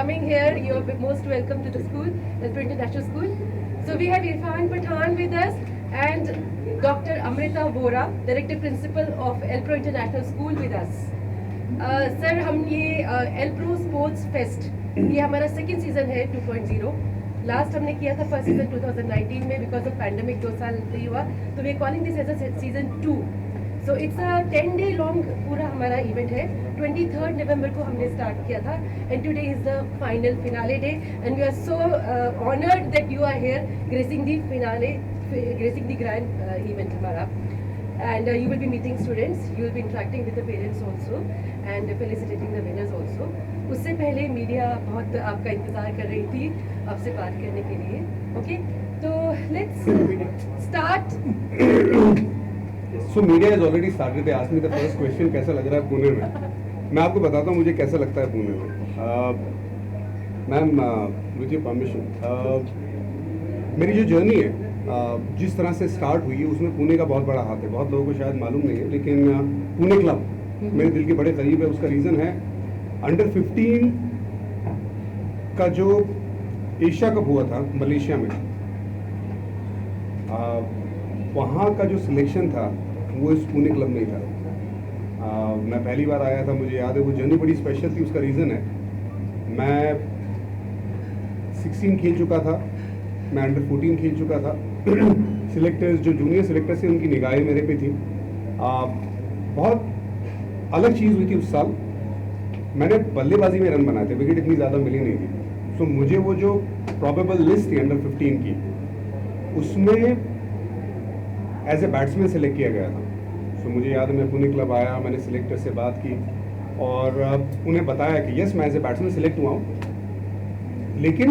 coming here. You are most welcome to the school, Elpro International School. So we have Irfan Pathan with us and Dr. Amrita Vora, Director Principal of Elpro International School with us. Sir हम ये Elpro Sports Fest ये हमारा second season है 2.0. Last हमने किया था first season 2019 में because of pandemic 2 साल नहीं हुआ, तो we are calling this as a season 2. So it's a 10 day long पूरा हमारा इवेंट है. 23 नवंबर को हमने स्टार्ट किया था and today is the final finale day and we are so honoured that you are here gracing the finale, gracing the grand event हमारा. And you will be meeting students, you will be interacting with the parents also and felicitating the winners also. उससे पहले media बहुत आपका इंतज़ार कर रही थी आपसे बात करने के लिए. ओके, तो let's start. So media has already started. They asked me the first question, कैसा लग रहा है पुणे में. मैं आपको बताता हूँ मुझे कैसा लगता है पुणे में. मैम विद योर परमिशन, मेरी जो जर्नी है जिस तरह से स्टार्ट हुई है उसमें पुणे का बहुत बड़ा हाथ है. बहुत लोगों को शायद मालूम नहीं है, लेकिन पुणे क्लब मेरे दिल के बड़े करीब है. उसका रीज़न है अंडर 15 का जो एशिया कप हुआ था मलेशिया में, वहाँ का जो सिलेक्शन था वो इस पुणे क्लब में ही था. मैं पहली बार आया था, मुझे याद है वो जर्नी बड़ी स्पेशल थी. उसका रीज़न है मैं 16 खेल चुका था, मैं अंडर 14 खेल चुका था. सिलेक्टर्स जो जूनियर सिलेक्टर्स थे उनकी निगाहें मेरे पे थी. बहुत अलग चीज़ हुई थी उस साल. मैंने बल्लेबाजी में रन बनाए थे, विकेट इतनी ज़्यादा मिली नहीं थी. सो मुझे वो जो प्रॉबेबल लिस्ट थी अंडर 15 की उसमें एज ए बैट्समैन सेलेक्ट किया गया था. सो मुझे याद है मैं पुणे क्लब आया, मैंने सिलेक्टर से बात की और उन्हें बताया कि यस मैं एज ए बैट्समैन सेलेक्ट हुआ हूँ, लेकिन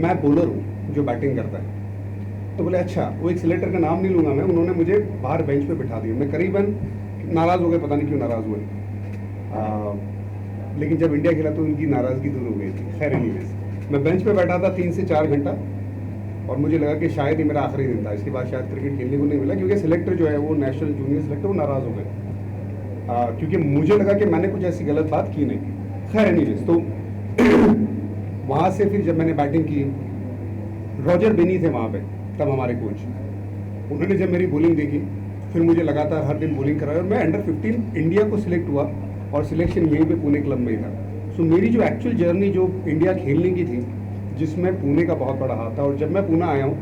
मैं बॉलर हूँ जो बैटिंग करता है. तो बोले अच्छा. वो एक सिलेक्टर का नाम नहीं लूँगा मैं, उन्होंने मुझे बाहर बेंच पे बिठा दिया. मैं करीबन नाराज़ हो गए, पता नहीं क्यों नाराज़ हुए, लेकिन जब इंडिया खेला तो उनकी नाराज़गी दूर हो गई थी. खैर एनीवेज मैं बेंच पे बैठा था 3 से 4 घंटा और मुझे लगा कि शायद ही मेरा आखिरी दिन था. इसके बाद शायद क्रिकेट खेलने को नहीं मिला, क्योंकि सिलेक्टर जो है वो नेशनल जूनियर सिलेक्टर वो नाराज़ हो गए, क्योंकि मुझे लगा कि मैंने कुछ ऐसी गलत बात की नहीं. खैर एनीवेज तो वहाँ से फिर जब मैंने बैटिंग की, रॉजर बेनी थे वहाँ पे तब हमारे कोच. उन्होंने जब मेरी बॉलिंग देखी फिर मुझे लगातार हर दिन बॉलिंग कराई और मैं अंडर 15 इंडिया को सिलेक्ट हुआ और सिलेक्शन यहीं पे पुणे क्लब में ही था. सो मेरी जो एक्चुअल जर्नी जो इंडिया खेलने की थी जिसमें पुणे का बहुत बड़ा हाथ था. और जब मैं पुणे आया हूँ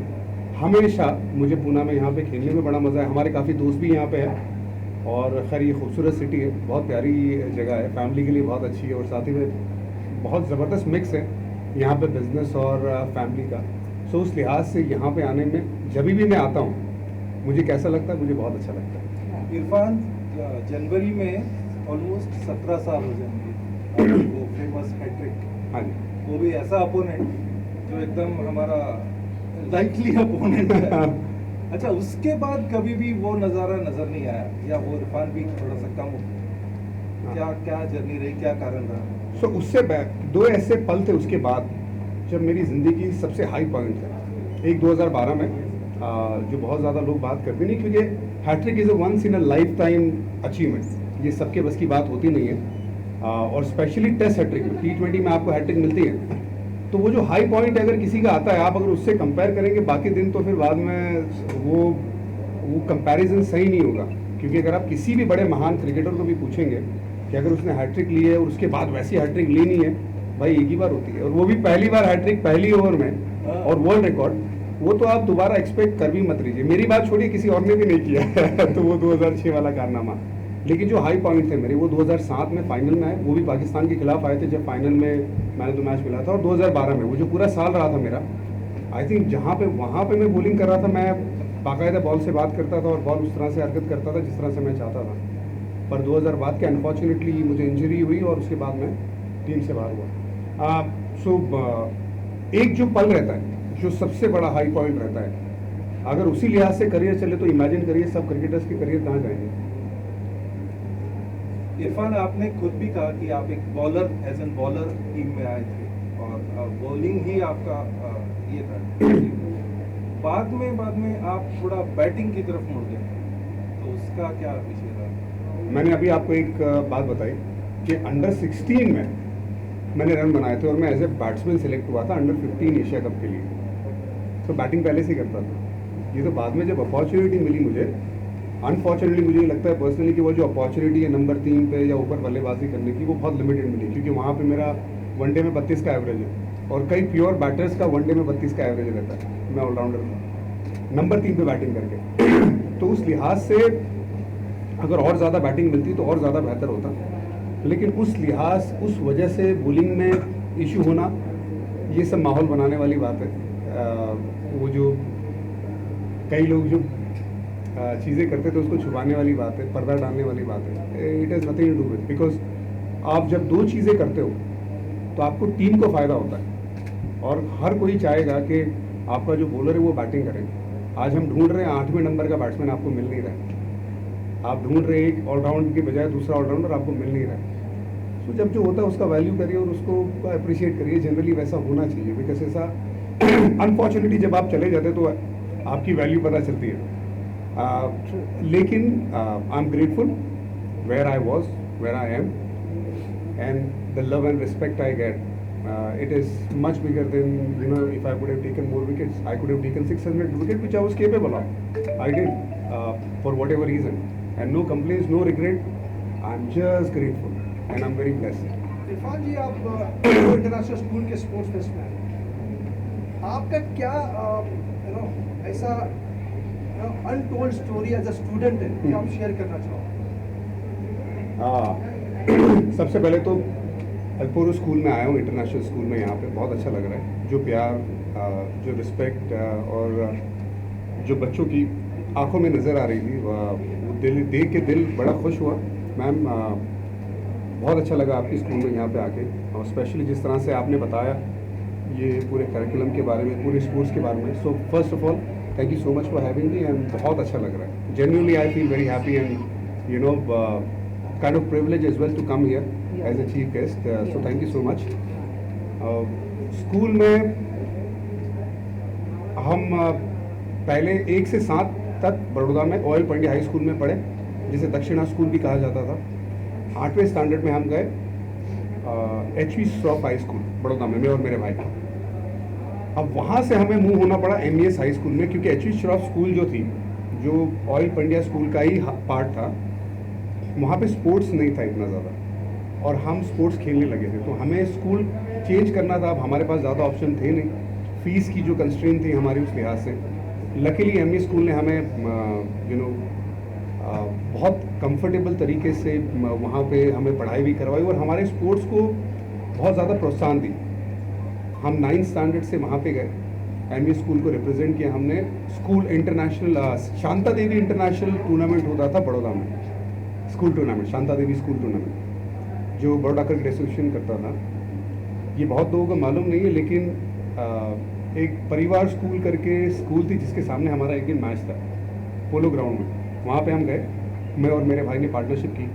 हमेशा मुझे पुणे में यहाँ पे खेलने में बड़ा मज़ा है. हमारे काफ़ी दोस्त भी यहाँ पे हैं और खैर ये खूबसूरत सिटी है, बहुत प्यारी जगह है, फैमिली के लिए बहुत अच्छी है और साथ ही में बहुत ज़बरदस्त मिक्स है यहाँ पे बिजनेस और फैमिली का. सो उस लिहाज से यहाँ पे आने में जब भी मैं आता हूँ मुझे कैसा लगता है, मुझे बहुत अच्छा लगता है. इरफान, जनवरी में ऑलमोस्ट 17 साल हो जाएंगे वो फेमस हैट्रिक. हाँ जी. वो भी ऐसा अपोनेंट जो एकदम हमारा लाइकली अपोनेंट है. अच्छा, उसके बाद कभी भी वो नज़ारा नज़र नहीं आया या वो इरफान भी थोड़ा सा कम हो? क्या जर्नी रही, क्या कारण रहा? सो उससे दो ऐसे पल थे उसके बाद जब मेरी ज़िंदगी सबसे हाई पॉइंट था. एक 2012 में जो बहुत ज़्यादा लोग बात करते नहीं, क्योंकि hat trick is a once in a life time achievement. ये सबके बस की बात होती नहीं है, और स्पेशली टेस्ट हैट्रिक में, T20 में आपको हैट्रिक मिलती है. तो वो जो हाई पॉइंट अगर किसी का आता है, आप अगर उससे कंपेयर करेंगे बाकी दिन तो फिर बाद में वो कंपैरिजन सही नहीं होगा. क्योंकि अगर आप किसी भी बड़े महान क्रिकेटर को भी पूछेंगे कि अगर उसने हैट्रिक ली है और उसके बाद वैसी हैट्रिक ली नहीं है, भाई एक ही बार होती है और वो भी पहली बार हैट्रिक पहली ओवर में और वर्ल्ड रिकॉर्ड, वो तो आप दोबारा एक्सपेक्ट कर भी मत लीजिए. मेरी बात छोड़िए, किसी और ने भी नहीं किया तो वो 2006 वाला कारनामा. लेकिन जो हाई पॉइंट थे मेरे वो 2007 में फाइनल में आए, वो भी पाकिस्तान के खिलाफ आए थे जब फाइनल में मैंने तो मैच मिला था. और 2012 में वो जो पूरा साल रहा था मेरा, आई थिंक जहाँ पे वहाँ पे मैं बॉलिंग कर रहा था, मैं बाकायदा बॉल से बात करता था और बॉल उस तरह से हरकत करता था जिस तरह से मैं चाहता था. पर 2000 बाद के अनफॉर्चुनेटली मुझे इंजरी हुई और उसके बाद मैं टीम से बाहर हुआ. एक जो पल रहता है जो सबसे बड़ा हाई पॉइंट रहता है, अगर उसी लिहाज से करियर चले तो इमेजिन करिए सब क्रिकेटर्स के करियर कहाँ जाएंगे. इरफान, आपने खुद भी कहा कि आप एक bowler as an bowler team में आए थे और बॉलिंग ही आपका ये था. बाद में आप थोड़ा बैटिंग की तरफ मुड़ गए, तो उसका क्या विषय रहा? मैंने अभी आपको एक बात बताई कि अंडर 16 में मैंने रन बनाए थे और मैं एज ए बैट्समैन सेलेक्ट हुआ था अंडर 15 एशिया कप के लिए। तो बैटिंग पहले से ही करता था। ये तो बाद में जब अपॉर्चुनिटी मिली मुझे, अनफॉर्चुनेटली मुझे ये लगता है पर्सनली कि वो जो अपॉर्चुनिटी है नंबर 3 पे या ऊपर बल्लेबाजी करने की, वो बहुत लिमिटेड मिली, क्योंकि वहाँ पे मेरा वनडे में 32 का एवरेज है और कई प्योर बैटर्स का वनडे में 32 का एवरेज रहता है। मैं ऑलराउंडर था नंबर 3 पे बैटिंग करके। तो उस लिहाज से अगर और ज़्यादा बैटिंग मिलती तो और ज़्यादा बेहतर होता, लेकिन उस लिहाज उस वजह से बॉलिंग में इशू होना, ये सब माहौल बनाने वाली बात है। वो जो कई लोग जो चीज़ें करते थे उसको छुपाने वाली बात है, पर्दा डालने वाली बात है। It has nothing to do with, because आप जब दो चीज़ें करते हो तो आपको टीम को फ़ायदा होता है और हर कोई चाहेगा कि आपका जो बॉलर है वो बैटिंग करे। आज हम ढूंढ रहे हैं 8वें नंबर का बैट्समैन, आपको मिल नहीं रहा है। आप ढूंढ रहे हैं एक ऑलराउंड के बजाय दूसरा ऑलराउंडर, आपको मिल नहीं रहा है। तो जब जो होता है उसका वैल्यू करिए और उसको अप्रिशिएट करिए। जनरली वैसा होना चाहिए, बिकॉज ऐसा अनफॉर्चुनेटली जब आप चले जाते तो आपकी वैल्यू पता चलती है। लेकिन I am grateful where I was, where I am, and the love and respect I get, it is much bigger than, you know, if I could have taken more wickets, I could have taken 600 wickets, which I was capable of. I did, for whatever reason, and no complaints, no regret. I'm just grateful, and I'm very blessed. Irfan ji, आप international school के sports person हैं, आपका क्या ऐसा untold story as a student है जो आप share करना चाहो? सबसे पहले तो अल्पोरो स्कूल में आया हूँ, इंटरनेशनल स्कूल में। यहाँ पे बहुत अच्छा लग रहा है। जो प्यार, जो रिस्पेक्ट और जो बच्चों की आंखों में नज़र आ रही थी, वो दिल देख के दिल बड़ा खुश हुआ। मैम, बहुत अच्छा लगा आपकी स्कूल में यहाँ पे आके, और स्पेशली जिस तरह से आपने बताया ये पूरे करिकुलम के बारे में, पूरे स्पोर्ट्स के बारे में। So first of all thank you so much for having me, and बहुत अच्छा लग रहा है। Genuinely I feel very happy and you know kind of privilege as well to come here as a chief guest. So thank you so much. School में हम पहले 1 से 7 तक बड़ौदा में ऑयल पंडिया हाई स्कूल में पढ़े, जिसे दक्षिणा स्कूल भी कहा जाता था। 8वें स्टैंडर्ड में हम गए HV Shroff high school Baroda में, मैं और मेरे भाई। अब वहाँ से हमें मूव होना पड़ा MES हाई स्कूल में, क्योंकि HV श्रॉफ स्कूल जो थी, जो ऑयल पंडिया स्कूल का ही पार्ट था, वहाँ पे स्पोर्ट्स नहीं था इतना ज़्यादा, और हम स्पोर्ट्स खेलने लगे थे। तो हमें स्कूल चेंज करना था। अब हमारे पास ज़्यादा ऑप्शन थे नहीं, फीस की जो कंस्ट्रेंट थी हमारी उस लिहाज से। लकीली MES स्कूल ने हमें यू नो बहुत कंफर्टेबल तरीके से वहाँ पे हमें पढ़ाई भी करवाई और हमारे स्पोर्ट्स को बहुत ज़्यादा प्रोत्साहन दी। हम 9th स्टैंडर्ड से वहाँ पे गए, MES स्कूल को रिप्रेजेंट किया हमने। स्कूल इंटरनेशनल शांता देवी इंटरनेशनल टूर्नामेंट होता था बड़ौदा में, स्कूल टूर्नामेंट, शांता देवी स्कूल टूर्नामेंट, जो बड़ौदा क्रिकेट एसोसिएशन करता था। ये बहुत लोगों को मालूम नहीं है, लेकिन एक परिवार स्कूल करके स्कूल थी जिसके सामने हमारा एक दिन मैच था पोलो ग्राउंड में। वहाँ पे हम गए, मैं और मेरे भाई ने पार्टनरशिप की,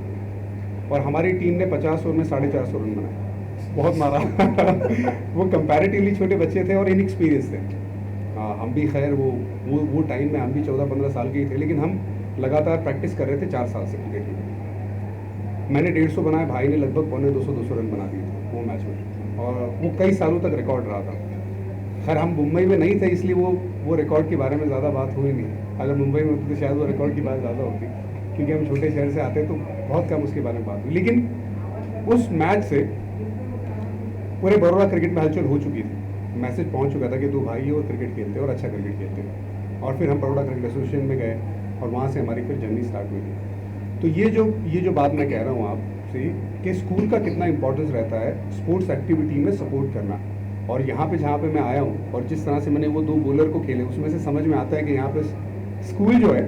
और हमारी टीम ने 50 ओवर में 450 रन बनाए। बहुत मारा वो कंपैरेटिवली छोटे बच्चे थे और इनएक्सपीरियंस थे। हम भी खैर वो टाइम में हम भी 14-15 साल के ही थे, लेकिन हम लगातार प्रैक्टिस कर रहे थे 4 साल से क्रिकेट की। मैंने 150 बनाए, भाई ने लगभग 200 रन बना दिए थे वो मैच में, और वो कई सालों तक रिकॉर्ड रहा था। खैर हम मुंबई में नहीं थे, इसलिए वो रिकॉर्ड के बारे में ज़्यादा बात हुई नहीं। अगर मुंबई में होती तो शायद वो रिकॉर्ड की बात ज़्यादा होती, क्योंकि हम छोटे शहर से आते तो बहुत कम उसके बारे में बात हुई। लेकिन उस मैच से पूरे बड़ौदा क्रिकेट में हलचल हो चुकी थी, मैसेज पहुंच चुका था कि 2 भाई और क्रिकेट खेलते हैं और अच्छा क्रिकेट खेलते हैं। और फिर हम बड़ौदा क्रिकेट एसोसिएशन में गए, और वहाँ से हमारी फिर जर्नी स्टार्ट हुई थी। तो ये जो बात मैं कह रहा हूँ आपसे कि स्कूल का कितना इंपॉर्टेंस रहता है स्पोर्ट्स एक्टिविटी में सपोर्ट करना। और यहाँ पे जहाँ पे मैं आया हूँ और जिस तरह से मैंने वो 2 बॉलर को खेले, उसमें से समझ में आता है कि यहाँ पे स्कूल जो है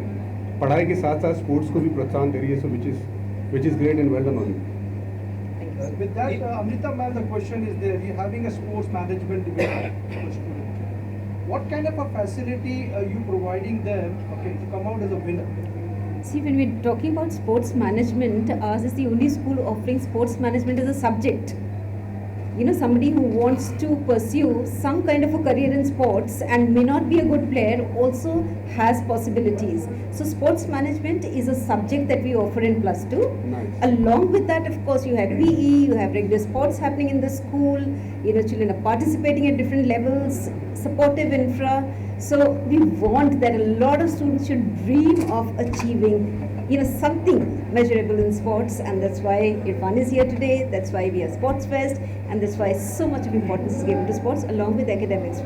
पढ़ाई के साथ साथ स्पोर्ट्स को भी प्रोत्साहन दे रही है। So which is great and well done on. With that, Amrita ma'am, the question is there. You're having a sports management division. What kind of a facility are you providing them, okay, to come out as a winner? See, when we're talking about sports management, ours is the only school offering sports management as a subject. somebody who wants to pursue some kind of a career in sports and may not be a good player also has possibilities. So sports management is a subject that we offer in plus 2. Nice. Along with that, of course, you have PE, you have regular sports happening in the school, children are participating at different levels, supportive infra. So we want that a lot of students should dream of achieving something measurable in sports, and that's why Irfan is here today. That's why we are Sports Fest, and that's why so much of importance is given to sports along with academics.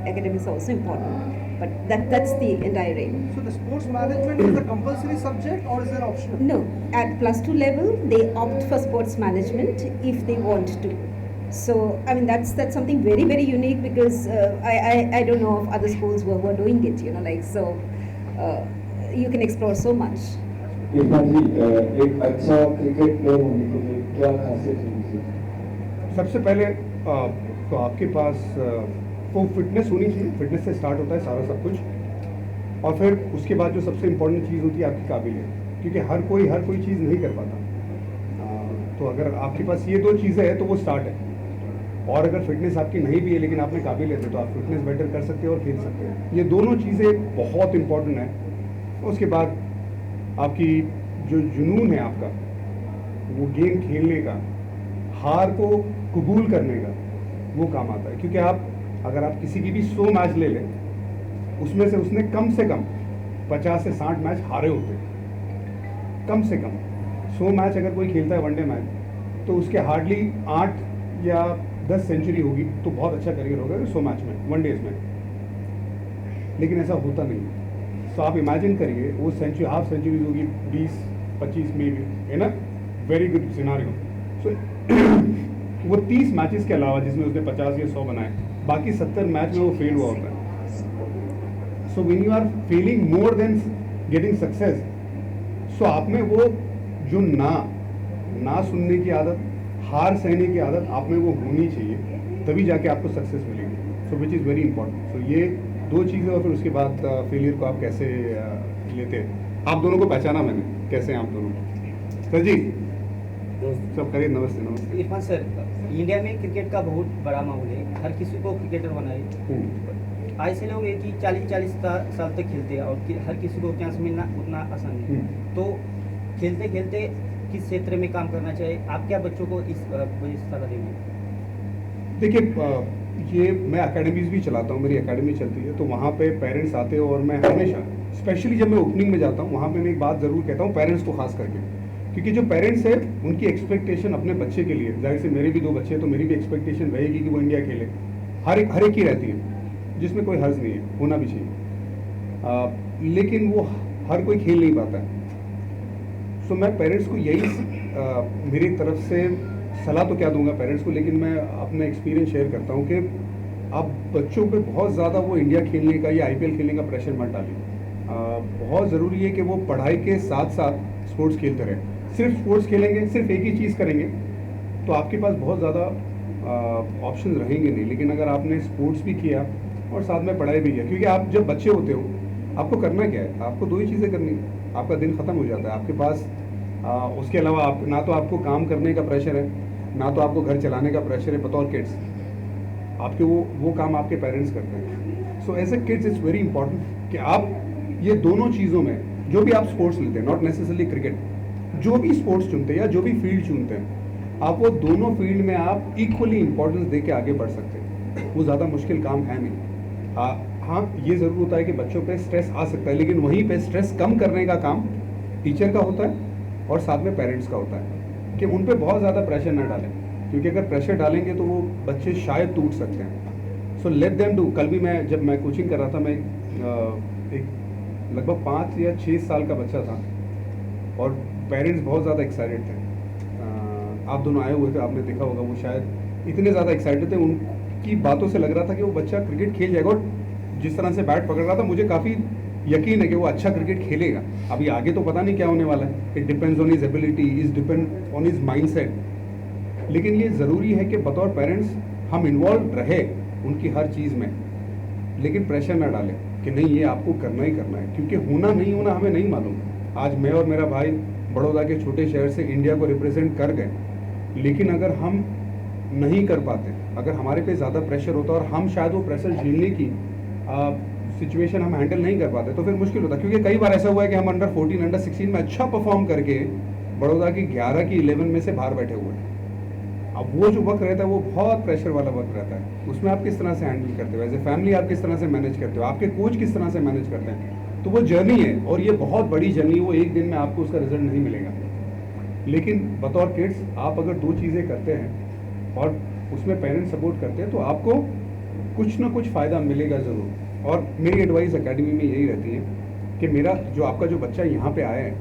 Academics are also important, but that's the entire aim. So the sports management is a compulsory subject or is it optional? No, at plus 2 level, they opt for sports management if they want to. So, I mean, that's something very, very unique, because I don't know of other schools who are doing it, you can explore so much. Irfan ji, एक अच्छा cricket player होने के लिए क्या खासियत होनी चाहिए? सबसे पहले तो आपके पास वो फिटनेस होनी चाहिए। फिटनेस से स्टार्ट होता है सारा सब कुछ, और फिर उसके बाद जो सबसे इम्पोर्टेंट चीज़ होती है आपकी काबिलियत, क्योंकि हर कोई चीज़ नहीं कर पाता। तो अगर आपके पास ये 2 चीज़ें हैं तो वो स्टार्ट है। और अगर फिटनेस आपकी नहीं भी है लेकिन आप में काबिलियत है तो आप फिटनेस बेटर कर सकते हैं और खेल सकते हैं। ये दोनों चीज़ें बहुत इम्पोर्टेंट है। उसके बाद आपकी जो जुनून है आपका, वो गेम खेलने का, हार को कबूल करने का, वो काम आता है। क्योंकि अगर आप किसी की भी 100 मैच ले लें, उसमें से उसने कम से कम 50 से 60 मैच हारे होते हैं, कम से कम। 100 मैच अगर कोई खेलता है वनडे मैच, तो उसके हार्डली 8 या 10 सेंचुरी होगी, तो बहुत अच्छा करियर होगा 100 मैच में, वनडेज में। लेकिन ऐसा होता नहीं है। तो आप इमेजिन करिए, वो हाफ सेंचुरी होगी 20-25 में भी, है ना, वेरी गुड सिनारियो। सो वो 30 मैचेस के अलावा जिसमें उसने 50 या 100 बनाए, बाकी 70 मैच में वो फेल हुआ होता है। So when you are failing more than getting success, so आप में वो जो ना सुनने की आदत, हार सहने की आदत आप में वो होनी चाहिए, तभी जाके आपको सक्सेस मिलेगी। सो विच इज़ वेरी इंपॉर्टेंट। सो ये 2 चीज़ें, और फिर उसके बाद फेलियर को आप कैसे लेते हैं। आप दोनों को पहचाना मैंने, कैसे हैं आप दोनों। सर जी सब करिए, नमस्ते। इरफान सर, इंडिया में क्रिकेट का बहुत बड़ा माहौल है, हर किसी को क्रिकेटर बनाए। ऐसे लोग हैं कि 40 साल तक खेलते हैं और हर किसी को चांस मिलना उतना आसान नहीं। तो खेलते खेलते किस क्षेत्र में काम करना चाहिए, आप क्या बच्चों को इस सलाह देंगे? देखिए, ये मैं एकेडमीज़ भी चलाता हूँ, मेरी एकेडमी चलती है, तो वहाँ पे पेरेंट्स आते हैं, और मैं हमेशा, स्पेशली जब मैं ओपनिंग में जाता हूँ, वहाँ पे मैं एक बात ज़रूर कहता हूँ पेरेंट्स को खास करके, क्योंकि जो पेरेंट्स है उनकी एक्सपेक्टेशन अपने बच्चे के लिए, जाहिर से मेरे भी 2 बच्चे हैं, तो मेरी भी एक्सपेक्टेशन रहेगी कि वो इंडिया खेले। हर एक की रहती है, जिसमें कोई हर्ज नहीं है, होना भी चाहिए, लेकिन वो हर कोई खेल नहीं पाता है। सो मैं पेरेंट्स को यही मेरी तरफ से सलाह तो क्या दूंगा पेरेंट्स को, लेकिन मैं अपना एक्सपीरियंस शेयर करता हूँ कि आप बच्चों पे बहुत ज़्यादा वो इंडिया खेलने का या IPL खेलने का प्रेशर मत डालिए। बहुत ज़रूरी है कि वो पढ़ाई के साथ साथ स्पोर्ट्स खेलते रहें। सिर्फ स्पोर्ट्स खेलेंगे, सिर्फ एक ही चीज़ करेंगे, तो आपके पास बहुत ज़्यादा ऑप्शन रहेंगे नहीं। लेकिन अगर आपने स्पोर्ट्स भी किया और साथ में पढ़ाई भी किया, क्योंकि आप जब बच्चे होते हो आपको करना क्या है, आपको 2 ही चीज़ें करनी है, आपका दिन ख़त्म हो जाता है। आपके पास उसके अलावा आप ना तो आपको काम करने का प्रेशर है, ना तो आपको घर चलाने का प्रेशर है। बतौर किड्स आपके वो काम आपके पेरेंट्स करते हैं। So as a kids it's very important कि आप ये दोनों चीज़ों में, जो भी आप स्पोर्ट्स लेते हैं, नॉट नेसेसरली क्रिकेट, जो भी स्पोर्ट्स चुनते हैं या जो भी फील्ड चुनते हैं, आप वो दोनों फील्ड में आप इक्वली इंपॉर्टेंस दे के आगे बढ़ सकते हैं। वो ज़्यादा मुश्किल काम है नहीं। हाँ, ये ज़रूर होता है कि बच्चों पे स्ट्रेस आ सकता है, लेकिन वहीं पे स्ट्रेस कम करने का काम टीचर का होता है और साथ में पेरेंट्स का होता है, कि उन पे बहुत ज़्यादा प्रेशर ना डालें, क्योंकि अगर प्रेशर डालेंगे तो वो बच्चे शायद टूट सकते हैं। So let them do. कल भी जब मैं कोचिंग कर रहा था, मैं एक लगभग 5 या 6 साल का बच्चा था, और पेरेंट्स बहुत ज़्यादा एक्साइटेड थे। आप दोनों आए हुए थे, आपने देखा होगा, वो शायद इतने ज़्यादा एक्साइटेड थे, उनकी बातों से लग रहा था कि वो बच्चा क्रिकेट खेल जाएगा, और जिस तरह से बैट पकड़ रहा था मुझे काफ़ी यकीन है कि वो अच्छा क्रिकेट खेलेगा। अभी आगे तो पता नहीं क्या होने वाला है, it depends on his ability, is depend on his mindset. लेकिन ये ज़रूरी है कि बतौर पेरेंट्स हम इन्वॉल्व रहे उनकी हर चीज़ में, लेकिन प्रेशर ना डालें कि नहीं ये आपको करना ही करना है, क्योंकि होना नहीं होना हमें नहीं मालूम। आज मैं और मेरा भाई बड़ौदा के छोटे शहर से इंडिया को रिप्रेजेंट कर गए, लेकिन अगर हम नहीं कर पाते, अगर हमारे पे ज़्यादा प्रेशर होता और हम शायद वो प्रेशर झेलने की सिचुएशन हम हैंडल नहीं कर पाते तो फिर मुश्किल होता, क्योंकि कई बार ऐसा हुआ है कि हम अंडर 14 अंडर 16 में अच्छा परफॉर्म करके बड़ौदा की 11 की 11 में से बाहर बैठे हुए हैं। अब वो जो वक्त रहता है वो बहुत प्रेशर वाला वक्त रहता है, उसमें आप किस तरह से हैंडल करते हो, एज ए फैमिली आप किस तरह से मैनेज करते हो, आपके कोच किस तरह से मैनेज करते हैं। तो वो जर्नी है और ये बहुत बड़ी जर्नी, वो एक दिन में आपको उसका रिजल्ट नहीं मिलेगा। लेकिन बतौर किड्स आप अगर दो चीज़ें करते हैं और उसमें पेरेंट्स सपोर्ट करते हैं तो आपको कुछ ना कुछ फ़ायदा मिलेगा ज़रूर। और मेरी एडवाइस एकेडमी में यही रहती है कि मेरा जो आपका जो बच्चा यहाँ पे आया है,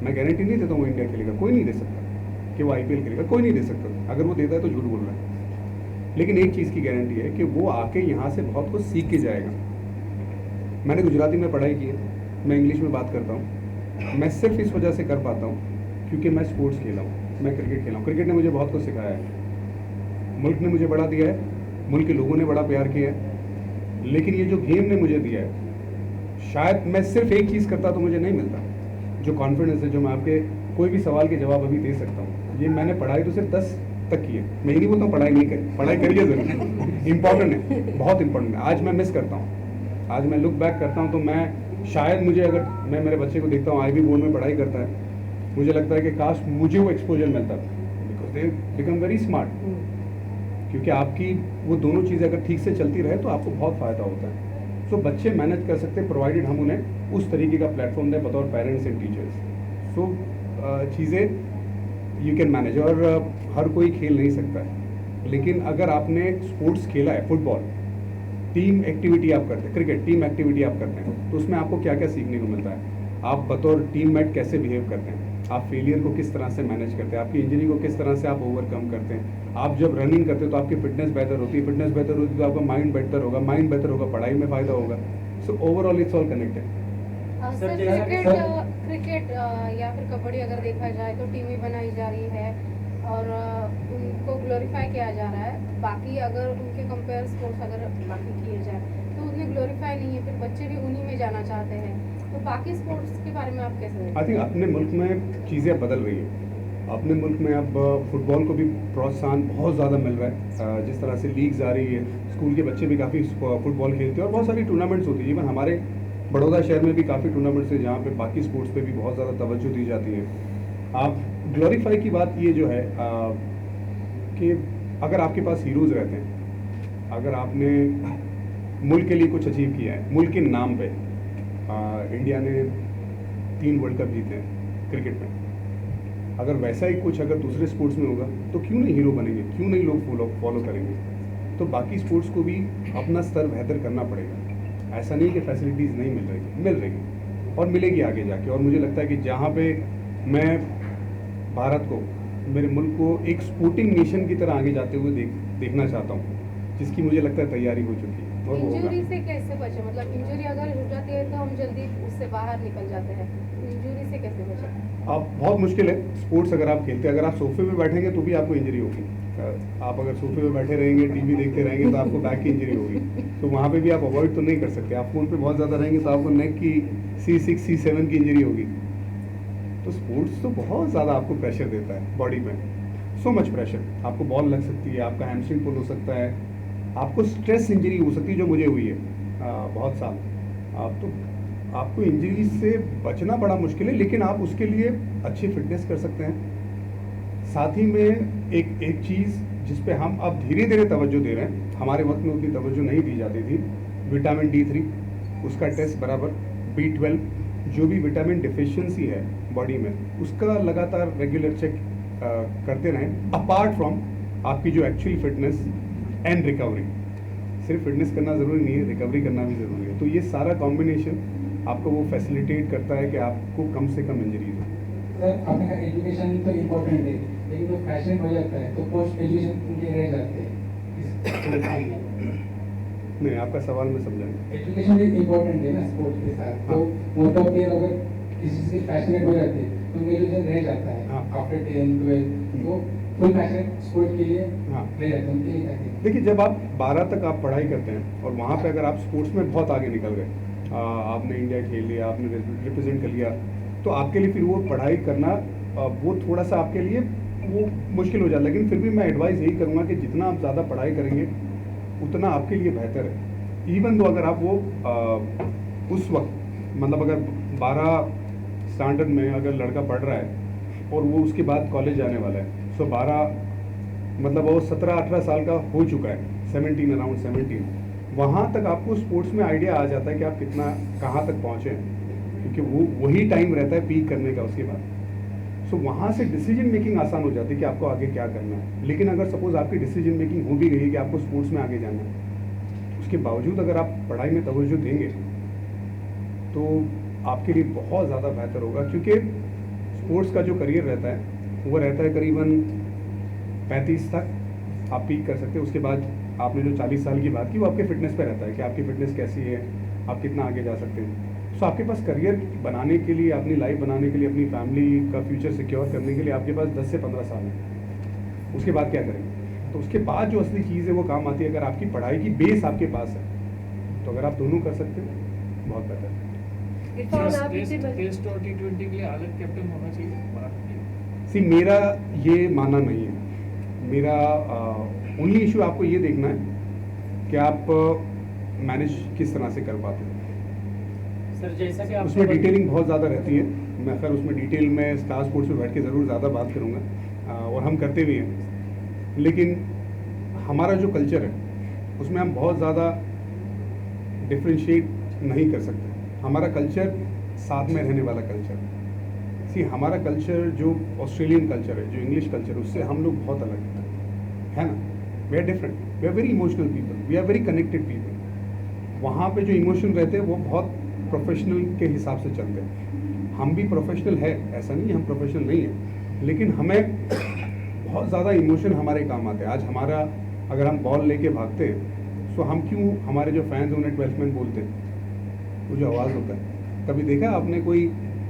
मैं गारंटी नहीं देता हूँ वो इंडिया खेलेगा, कोई नहीं दे सकता कि वो IPL खेलेगा, कोई नहीं दे सकता। अगर वो देता है तो झूठ बोल रहा है। लेकिन एक चीज़ की गारंटी है कि वो आके यहाँ से बहुत कुछ सीख के जाएगा। मैंने गुजराती में पढ़ाई की है, मैं इंग्लिश में बात करता हूँ। मैं सिर्फ इस वजह से कर पाता हूँ क्योंकि मैं स्पोर्ट्स खेला हूँ, मैं क्रिकेट खेला हूँ। क्रिकेट ने मुझे बहुत कुछ सिखाया है, मुल्क ने मुझे बड़ा दिया है, मुल्क के लोगों ने बड़ा प्यार किया है। लेकिन ये जो गेम ने मुझे दिया है, शायद मैं सिर्फ एक चीज़ करता तो मुझे नहीं मिलता, जो कॉन्फिडेंस है, जो मैं आपके कोई भी सवाल के जवाब अभी दे सकता हूँ। ये मैंने पढ़ाई तो सिर्फ 10 तक की है, मैं ये नहीं बोलता हूँ पढ़ाई नहीं करी, पढ़ाई करिए ज़रूर, इम्पॉर्टेंट है, बहुत इंपॉर्टेंट है। आज मैं मिस करता हूँ, आज मैं लुक बैक करता हूँ तो मैं शायद मुझे, अगर मैं मेरे बच्चे को देखता हूँ IB बोर्ड में पढ़ाई करता है, मुझे लगता है कि काश मुझे वो एक्सपोजर मिलता, because they become very smart. क्योंकि आपकी वो दोनों चीज़ें अगर ठीक से चलती रहे तो आपको बहुत फ़ायदा होता है। सो बच्चे मैनेज कर सकते हैं प्रोवाइडेड हम उन्हें उस तरीके का प्लेटफॉर्म दें बतौर पेरेंट्स एंड टीचर्स। सो चीज़ें यू कैन मैनेज। और हर कोई खेल नहीं सकता है, लेकिन अगर आपने स्पोर्ट्स खेला है, फुटबॉल टीम एक्टिविटी आप करते हैं, क्रिकेट टीम एक्टिविटी आप करते हैं, तो उसमें आपको क्या क्या सीखने को मिलता है। आप बतौर टीममेट कैसे बिहेव करते हैं, आप फेलियर को किस तरह से मैनेज करते हैं, आपकी इंजरी को किस तरह से आप ओवरकम करते हैं। आप जब रनिंग करते हो तो आपकी फिटनेस बेहतर होती है, फिटनेस बेहतर होती है तो आपका माइंड बेहतर होगा, माइंड बेहतर होगा, पढ़ाई में फ़ायदा होगा। So overall it's all connected. Sir cricket या फिर कबड्डी अगर देखा जाए तो टीमें बनाई जा रही है और उनको ग्लोरीफाई किया जा रहा है। बाकी अगर उनके कंपेयर स्पोर्ट्स अगर बाकी किए जाए तो उन्हें ग्लोरीफाई नहीं है, फिर बच्चे भी उन्हीं में जाना चाहते हैं। तो बाकी स्पोर्ट्स के बारे में आप कैसे? आई थिंक अपने मुल्क में चीज़ें बदल रही हैं। अपने मुल्क में अब फुटबॉल को भी प्रोत्साहन बहुत ज़्यादा मिल रहा है। जिस तरह से लीग्स आ रही है, स्कूल के बच्चे भी काफ़ी फुटबॉल खेलते हैं और बहुत सारी टूर्नामेंट्स होती है। इवन हमारे बड़ौदा शहर में भी काफ़ी टूर्नामेंट्स हैं जहाँ पे बाकी स्पोर्ट्स पे भी बहुत ज़्यादा तवज्जो दी जाती है। आप ग्लोरीफाई की बात ये जो है कि अगर आपके पास हीरोज़ रहते हैं, अगर आपने मुल्क के लिए कुछ अचीव किया है, मुल्क के नाम पे इंडिया ने 3 वर्ल्ड कप जीते हैं क्रिकेट में, अगर वैसा ही कुछ अगर दूसरे स्पोर्ट्स में होगा तो क्यों नहीं हीरो बनेंगे, क्यों नहीं लोग फॉलो करेंगे। तो बाकी स्पोर्ट्स को भी अपना स्तर बेहतर करना पड़ेगा। ऐसा नहीं कि फैसिलिटीज़ नहीं मिल रही और मिलेगी आगे जाके। और मुझे लगता है कि जहाँ पे मैं भारत को, मेरे मुल्क को एक स्पोर्टिंग नेशन की तरह आगे जाते हुए देखना चाहता हूँ, जिसकी मुझे लगता है तैयारी हो चुकी है। और वो होगा। इंजरी से कैसे बचे? मतलब इंजरी अगर हो जाती है तो हम जल्दी उससे बाहर निकल जाते हैं, इंजरी से कैसे बचे? आप बहुत मुश्किल है स्पोर्ट्स अगर आप खेलते हैं। अगर आप सोफे पे बैठेंगे तो भी आपको इंजरी होगी। आप अगर सोफे पे बैठे रहेंगे, टीवी देखते रहेंगे तो आपको बैक की इंजरी होगी। तो वहाँ पे भी आप अवॉइड तो नहीं कर सकते। आप फ़ोन पे बहुत ज़्यादा रहेंगे तो आपको नेक की C6 C7 की इंजरी होगी। तो स्पोर्ट्स तो बहुत ज़्यादा आपको प्रेशर देता है बॉडी में, सो मच प्रेशर। आपको बॉल लग सकती है, आपका हैमस्ट्रिंग पुल हो सकता है, आपको स्ट्रेस इंजरी हो सकती है जो मुझे हुई है बहुत साल। तो आपको इंजरी से बचना बड़ा मुश्किल है, लेकिन आप उसके लिए अच्छी फिटनेस कर सकते हैं। साथ ही में एक चीज़ जिस पे हम अब धीरे धीरे तवज्जो दे रहे हैं, हमारे वक्त में उतनी तवज्जो नहीं दी जाती थी, विटामिन D3 उसका टेस्ट बराबर, B12 जो भी विटामिन डिफिशियंसी है बॉडी में उसका लगातार रेगुलर चेक करते रहें। अपार्ट फ्रॉम आपकी जो एक्चुअल फिटनेस एंड रिकवरी, सिर्फ फिटनेस करना ज़रूरी नहीं है, रिकवरी करना भी ज़रूरी है। तो ये सारा कॉम्बिनेशन आपको वो फैसिलिटेट करता है कि आपको कम से कम इंजरीज हो। सर आपने कहा एजुकेशन तो इम्पोर्टेंट है, लेकिन वो फैशन हो जाता है तो पोस्ट एजुकेशन उनके रह जाते हैं। नहीं, आपका सवाल मैं समझा नहीं। एजुकेशन भी इम्पोर्टेंट है ना स्पोर्ट्स के साथ। तो मोस्ट ऑफ प्लेयर अगर किसी से पैशनेट हो जाते हैं तो उनका एजुकेशन रह जाता है। आफ्टर 10 12 तो फुल पैशनेट स्पोर्ट के लिए रह जाते हैं उनके लिए। देखिए, जब आप 12 तक आप पढ़ाई करते हैं और वहाँ पे अगर आप स्पोर्ट्स में बहुत आगे निकल गए, आपने इंडिया खेल लिया, आपने रिप्रेजेंट कर लिया, तो आपके लिए फिर वो पढ़ाई करना वो थोड़ा सा आपके लिए वो मुश्किल हो जाता है। लेकिन फिर भी मैं एडवाइस यही करूँगा कि जितना आप ज़्यादा पढ़ाई करेंगे उतना आपके लिए बेहतर है। इवन दो अगर आप वो उस वक्त मतलब अगर 12 स्टैंडर्ड में अगर लड़का पढ़ रहा है और वो उसके बाद कॉलेज जाने वाला है, सो 12 मतलब वो 17-18 साल का हो चुका है, 17 अराउंड 17, वहाँ तक आपको स्पोर्ट्स में आइडिया आ जाता है कि आप कितना कहाँ तक पहुँचे हैं, क्योंकि वो वही टाइम रहता है पीक करने का उसके बाद। सो वहाँ से डिसीजन मेकिंग आसान हो जाती है कि आपको आगे क्या करना है। लेकिन अगर सपोज आपकी डिसीजन मेकिंग हो भी गई है कि आपको स्पोर्ट्स में आगे जाना है, उसके बावजूद अगर आप पढ़ाई में तवज्जो देंगे तो आपके लिए बहुत ज़्यादा बेहतर होगा, क्योंकि स्पोर्ट्स का जो करियर रहता है वो रहता है करीबन 35 तक आप पीक कर सकते हैं। उसके बाद आपने जो 40 साल की बात की वो आपके फिटनेस पे रहता है कि आपकी फिटनेस कैसी है, आप कितना आगे जा सकते हैं। सो आपके पास करियर बनाने के लिए, अपनी लाइफ बनाने के लिए, अपनी फैमिली का फ्यूचर सिक्योर करने के लिए आपके पास 10 से 15 साल है। उसके बाद क्या करेंगे? तो उसके बाद जो असली चीज़ है वो काम आती है अगर आपकी पढ़ाई की बेस आपके पास है, तो अगर आप दोनों कर सकते हैं बहुत बेहतर है। इरफान, आप इसे टेस्ट और T20 के लिए अलग कैप्टन होना चाहिए? सी मेरा ये मानना नहीं है। मेरा ओनली इशू आपको ये देखना है कि आप मैनेज किस तरह से कर पाते हैं। सर जैसा कि उसमें डिटेलिंग बहुत ज़्यादा रहती है। मैं खैर उसमें डिटेल में स्टार स्पोर्ट्स में बैठ के ज़रूर ज़्यादा बात करूँगा और हम करते भी हैं। लेकिन हमारा जो कल्चर है उसमें हम बहुत ज़्यादा डिफ्रेंशिएट नहीं कर सकते। हमारा कल्चर साथ में रहने वाला कल्चर सी हमारा कल्चर जो ऑस्ट्रेलियन कल्चर है, जो इंग्लिश कल्चर है, उससे हम लोग बहुत अलग है ना। We are different, we are very emotional people, we are very connected people. वहाँ पे जो इमोशन रहते हैं वो बहुत प्रोफेशनल के हिसाब से चलते हैं। हम भी प्रोफेशनल है, ऐसा नहीं है हम प्रोफेशनल नहीं है, लेकिन हमें बहुत ज़्यादा इमोशन हमारे काम आते हैं। आज हमारा अगर हम बॉल लेके भागते हैं तो हम क्यों, हमारे जो फैंस उन्हें 12th मैन बोलते हैं, वो जो आवाज़ होता है, कभी देखा आपने कोई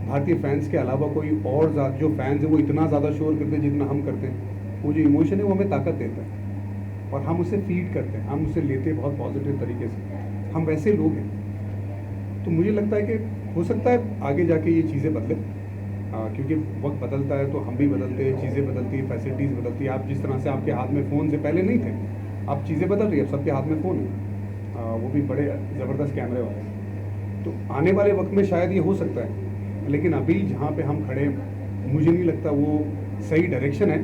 भारतीय फैंस के अलावा कोई और जो फैंस है वो इतना ज़्यादा शोर करते हैं जितना हम करते हैं? वो जो इमोशन है वो हमें ताकत देता है और हम उसे फीड करते हैं, हम उसे लेते हैं बहुत पॉजिटिव तरीके से। हम वैसे लोग हैं। तो मुझे लगता है कि हो सकता है आगे जाके ये चीज़ें बदले, क्योंकि वक्त बदलता है तो हम भी बदलते हैं, चीज़ें बदलती हैं, फैसिलिटीज़ बदलती है। आप जिस तरह से आपके हाथ में फ़ोन से पहले नहीं थे, अब चीज़ें बदल रही है, अब सबके हाथ में फ़ोन है, वो भी बड़े ज़बरदस्त कैमरे वाले। तो आने वाले वक्त में शायद ये हो सकता है, लेकिन अभी जहाँ पे हम खड़े मुझे नहीं लगता वो सही डायरेक्शन है।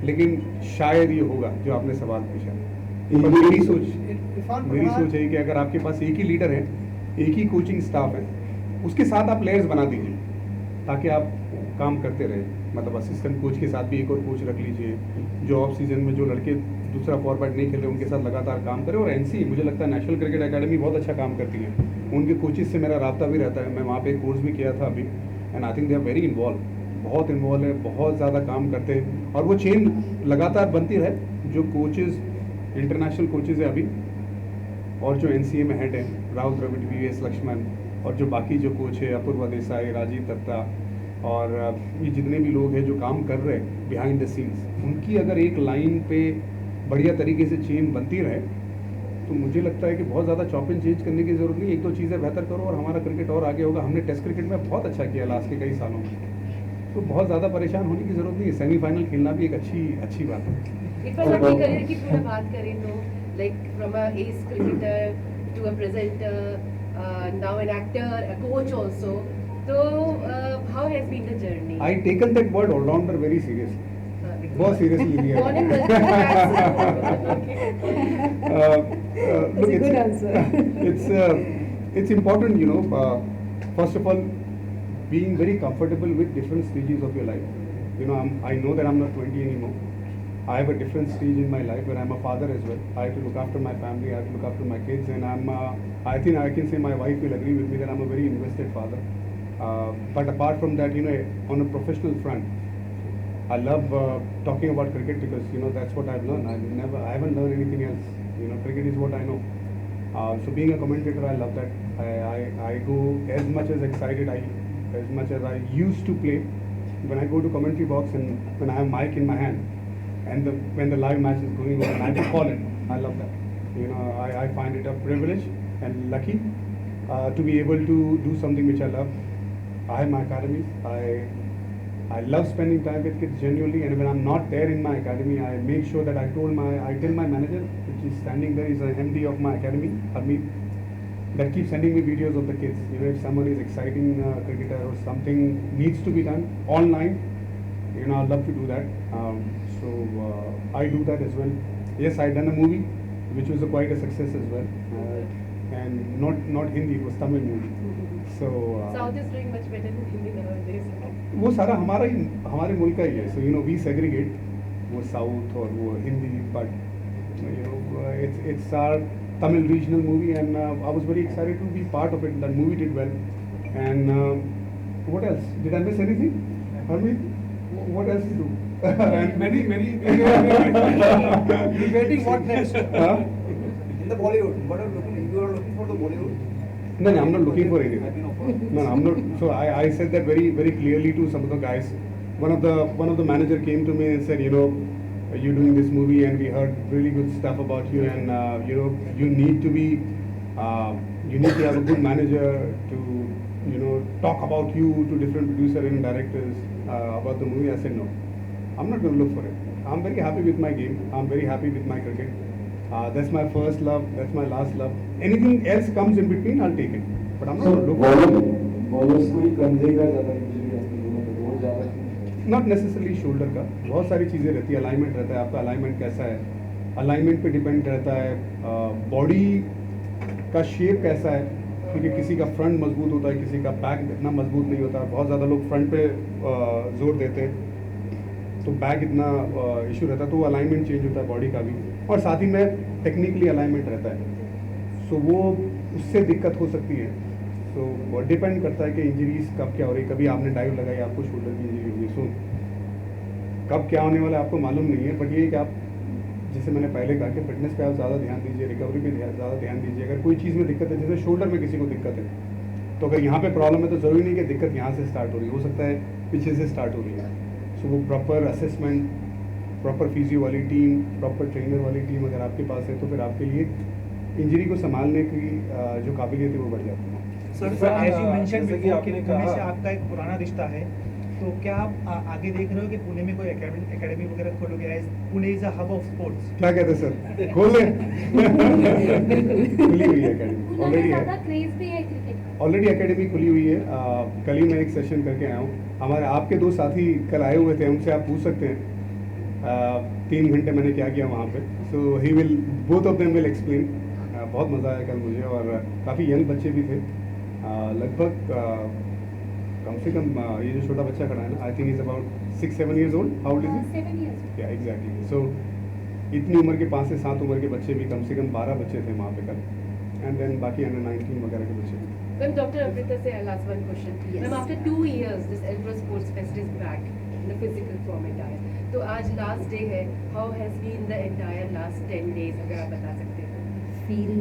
लेकिन शायद ये होगा जो आपने सवाल पूछा। पर मेरी सोच है कि अगर आपके पास एक ही लीडर है, एक ही कोचिंग स्टाफ है, उसके साथ आप लेयर्स बना दीजिए ताकि आप काम करते रहे। मतलब असिस्टेंट कोच के साथ भी एक और कोच रख लीजिए, जो ऑफ सीजन में जो लड़के दूसरा फॉरवर्ड नहीं खेलते उनके साथ लगातार काम करें। और एनसी मुझे लगता है नेशनल क्रिकेट एकेडमी बहुत अच्छा काम करती है, उनके कोचेस से मेरा राब्ता भी रहता है। मैं वहाँ पे एक कोर्स भी किया था अभी, and I think they are very involve, बहुत इन्वॉल्व है, बहुत ज़्यादा काम करते हैं। और वो चेन लगातार बनती रहे। जो कोचेज़ इंटरनेशनल कोचेज़ है अभी और जो NCA में हेड है, राहुल द्रविड़, VVS लक्ष्मण, और जो बाकी जो कोच है अपूर्वा देसाई, राजीव दत्ता, और ये जितने भी लोग हैं जो काम कर रहे हैं बिहाइंड द सीन्स, उनकी अगर एक लाइन पे बढ़िया तरीके से चेन बनती रहे तो मुझे लगता है कि बहुत ज़्यादा चॉप एंड चेंज करने की ज़रूरत नहीं। एक दो चीज़ें बेहतर करो और हमारा क्रिकेट और आगे होगा। हमने टेस्ट क्रिकेट में बहुत अच्छा किया लास्ट के कई सालों में, तो बहुत ज़्यादा परेशान होने की ज़रूरत नहीं है। सेमीफाइनल खेलना भी एक अच्छी बात है। इरफान, अपनी करियर की थोड़ा बात करें तो like from a as cricketer to a presenter, now an actor, a coach also, तो how has been the journey? I taken that word allrounder very seriously, बहुत सीरियसली लिया। Born in It's a good answer. It's important, you know, first of all, being very comfortable with different stages of your life. You know, I know that I'm not 20 anymore. I have a different stage in my life where I'm a father as well. I have to look after my family, I have to look after my kids, and I think I can say my wife will agree with me that I'm a very invested father. But apart from that, you know, on a professional front, I love talking about cricket because, you know, that's what I've learned. I haven't learned anything else. You know, cricket is what I know. So being a commentator, I love that. I go as much as excited, as much as I used to play. When I go to commentary box and when I have mic in my hand, and when the live match is going on, I have to call it. I love that. You know, I find it a privilege and lucky to be able to do something which I love. I have my academies. I love spending time with kids genuinely, and when I'm not there in my academy, I make sure that I tell my manager, which is standing there, is an MD of my academy, Harmeet, that keeps sending me videos of the kids. You know, if someone is exciting cricketer or something needs to be done online, you know, I'd love to do that. I do that as well. Yes, I done a movie, which was quite a success as well, and not Hindi, it was Tamil movie. So South is doing much better than Hindi nowadays. वो सारा हमारे मुल्क का ही है. So you know, we segregate वो South और वो Hindi, but you know, it's our Tamil regional movie, and I was very excited to be part of it. That movie did well, and what else? Did I miss anything? Harmeet, what else to do? And many debating what next. In the Bollywood, what are you are looking for the Bollywood? No, I'm not looking for anything. No, I'm not. So I said that very, very clearly to some of the guys. One of the manager came to me and said, you know, you're doing this movie and we heard really good stuff about you, and you know, you need to have a good manager to, you know, talk about you to different producer and directors about the movie. I said no, I'm not going to look for it. I'm very happy with my game. I'm very happy with my cricket. That's my first love. That's my last love. Anything else comes in between, I'll take it. But I'm not going to look for it. Bowlers को ही कंधे का ज़्यादा injury आती है, मतलब बहुत ज़्यादा not necessarily shoulder का, बहुत सारी चीज़ें रहती है. अलाइनमेंट रहता है, आपका अलाइनमेंट कैसा है, अलाइनमेंट पे डिपेंड रहता है. बॉडी का शेप कैसा है, क्योंकि किसी का फ्रंट मजबूत होता है, किसी का बैक इतना मजबूत नहीं होता. बहुत ज़्यादा लोग फ्रंट पे जोर देते हैं, तो बैक इतना इशू रहता है, तो वो अलाइनमेंट चेंज होता है बॉडी का भी. और साथ ही में टेक्निकली अलाइनमेंट रहता है, सो वो उससे दिक्कत हो सकती है. तो डिपेंड करता है कि इंजरीज कब क्या हो रही है. कभी आपने डाइव लगाई, आपको शोल्डर की इंजरी होगी, सो कब क्या होने वाला है आपको मालूम नहीं है. बट ये कि आप, जैसे मैंने पहले कहा कि फिटनेस पे आप ज़्यादा ध्यान दीजिए, रिकवरी पे ज़्यादा ध्यान दीजिए. अगर कोई चीज़ में दिक्कत है, जैसे शोल्डर में किसी को दिक्कत है, तो अगर यहाँ पे प्रॉब्लम है तो ज़रूरी नहीं कि दिक्कत यहाँ से स्टार्ट हो रही है, हो सकता है पीछे से स्टार्ट हो रही है. सो वो प्रॉपर असेसमेंट, प्रॉपर फिजियो वाली टीम, प्रॉपर ट्रेनर वाली टीम अगर आपके पास है, तो फिर आपके लिए इंजरी को संभालने की जो काबिलियत है वो बढ़ जाती है. Sir, as you mention before कि पुणे से आपका एक पुराना रिश्ता है, तो क्या आप आगे देख रहे हो कि पुणे में कोई एकेडमी वगैरह खोलोगे? As Pune is a hub of sports. क्या कहते हैं सर, खोल लें? खुली हुई है एकेडमी, ऑलरेडी है. क्रेज भी है क्रिकेट. ऑलरेडी एकेडमी खुली हुई है. कल ही मैं एक सेशन करके आया हूँ. हमारे आपके दो साथी कल आए हुए थे, उनसे आप पूछ सकते हैं 3 घंटे मैंने क्या किया वहाँ पे. So he will, both of them will explain. बहुत मज़ा आया कल मुझे, और काफ़ी यंग बच्चे भी थे. लगभग कम से कम ये जो छोटा बच्चा खड़ा है ना, I think is about 6-7 years old. How old is he? 7 years. या एग्जैक्टली. सो इतनी उम्र के 5 से 7 उम्र के बच्चे भी, कम से कम 12 बच्चे थे वहाँ पे कल, एंड देन बाकी अंडर 19 वगैरह के बच्चे भी. When Dr. Amrita say, I'll ask one question. Yes. Ma'am, after 2 years, this Elpro Sports Fest is back in the physical format. तो आज लास्ट डे है. How has been the entire last 10 days? अगर आप बता सकते हैं. Feel